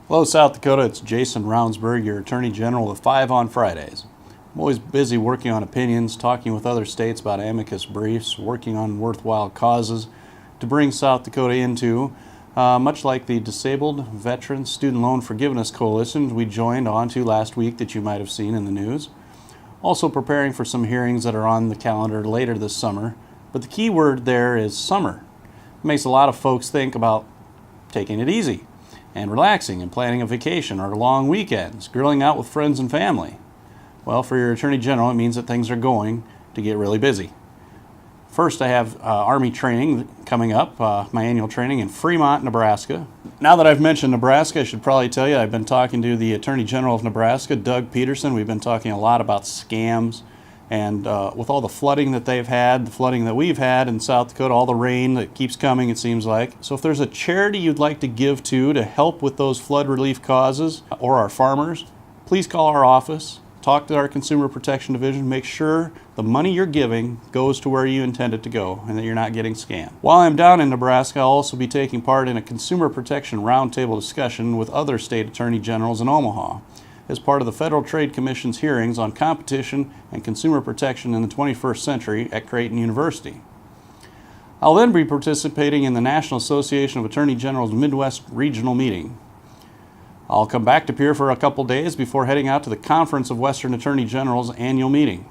Hello, South Dakota. It's Jason Ravnsborg, your Attorney General with 5 on Fridays. I'm always busy working on opinions, talking with other states about amicus briefs, working on worthwhile causes to bring South Dakota into, much like the Disabled Veterans Student Loan Forgiveness Coalition we joined onto last week that you might have seen in the news. Also preparing for some hearings that are on the calendar later this summer. But the key word there is summer. It makes a lot of folks think about taking it easy and relaxing and planning a vacation or long weekends, grilling out with friends and family. Well, for your Attorney General, it means that things are going to get really busy. First, I have Army training coming up, my annual training in Fremont, Nebraska. Now that I've mentioned Nebraska, I should probably tell you I've been talking to the Attorney General of Nebraska, Doug Peterson. We've been talking a lot about scams, and with all the flooding that they've had, the flooding that we've had in South Dakota, all the rain that keeps coming, it seems like. So if there's a charity you'd like to give to help with those flood relief causes, or our farmers, please call our office, talk to our Consumer Protection Division, make sure the money you're giving goes to where you intend it to go and that you're not getting scammed. While I'm down in Nebraska, I'll also be taking part in a Consumer Protection Roundtable discussion with other state attorney generals in Omaha, as part of the Federal Trade Commission's hearings on competition and consumer protection in the 21st century at Creighton University. I'll then be participating in the National Association of Attorney Generals Midwest Regional Meeting. I'll come back to Pierre for a couple days before heading out to the Conference of Western Attorney Generals annual meeting.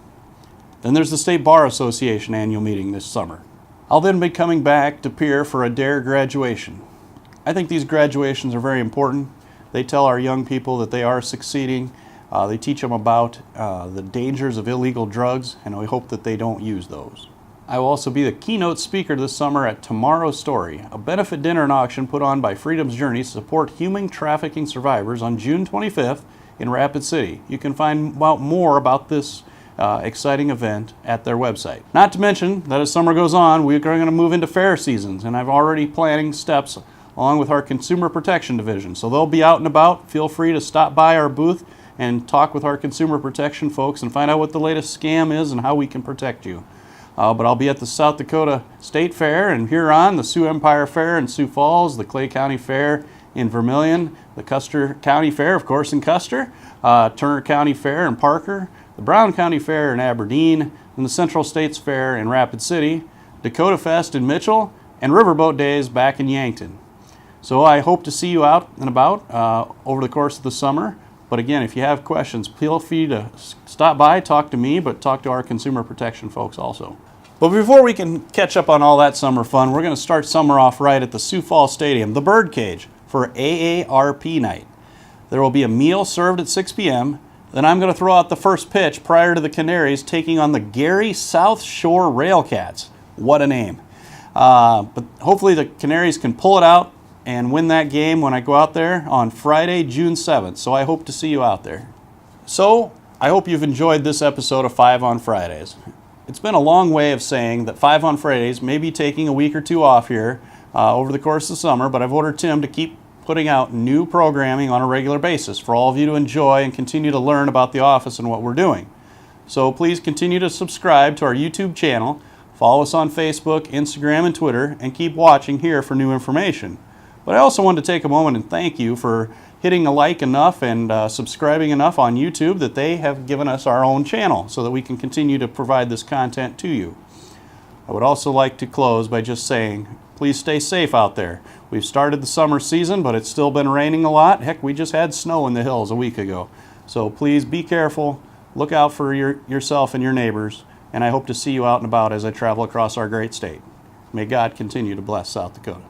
Then there's the State Bar Association annual meeting this summer. I'll then be coming back to Pierre for a DARE graduation. I think these graduations are very important. They tell our young people that they are succeeding. They teach them about the dangers of illegal drugs, and we hope that they don't use those. I will also be the keynote speaker this summer at Tomorrow's Story, a benefit dinner and auction put on by Freedom's Journey to support human trafficking survivors on June 25th in Rapid City. You can find out more about this exciting event at their website. Not to mention that as summer goes on, we're going to move into fair seasons, and I'm already planning steps along with our Consumer Protection Division. So they'll be out and about. Feel free to stop by our booth and talk with our consumer protection folks and find out what the latest scam is and how we can protect you. But I'll be at the South Dakota State Fair in Huron, the Sioux Empire Fair in Sioux Falls, the Clay County Fair in Vermilion, the Custer County Fair, of course, in Custer, Turner County Fair in Parker, the Brown County Fair in Aberdeen, and the Central States Fair in Rapid City, Dakota Fest in Mitchell, and Riverboat Days back in Yankton. So I hope to see you out and about over the course of the summer. But again, if you have questions, feel free to stop by, talk to me, but talk to our consumer protection folks also. But before we can catch up on all that summer fun, we're going to start summer off right at the Sioux Falls Stadium, the Birdcage, for AARP night. There will be a meal served at 6 p.m. Then I'm going to throw out the first pitch prior to the Canaries taking on the Gary South Shore Railcats. What a name. But hopefully the Canaries can pull it out and win that game when I go out there on Friday, June 7th. So I hope to see you out there. So I hope you've enjoyed this episode of 5 on Fridays. It's been a long way of saying that 5 on Fridays may be taking a week or two off here over the course of the summer, but I've ordered Tim to keep putting out new programming on a regular basis for all of you to enjoy and continue to learn about the office and what we're doing. So please continue to subscribe to our YouTube channel, follow us on Facebook, Instagram, and Twitter, and keep watching here for new information. But I also wanted to take a moment and thank you for hitting a like enough and subscribing enough on YouTube that they have given us our own channel so that we can continue to provide this content to you. I would also like to close by just saying, please stay safe out there. We've started the summer season, but it's still been raining a lot. Heck, we just had snow in the hills a week ago. So please be careful, look out for yourself and your neighbors, and I hope to see you out and about as I travel across our great state. May God continue to bless South Dakota.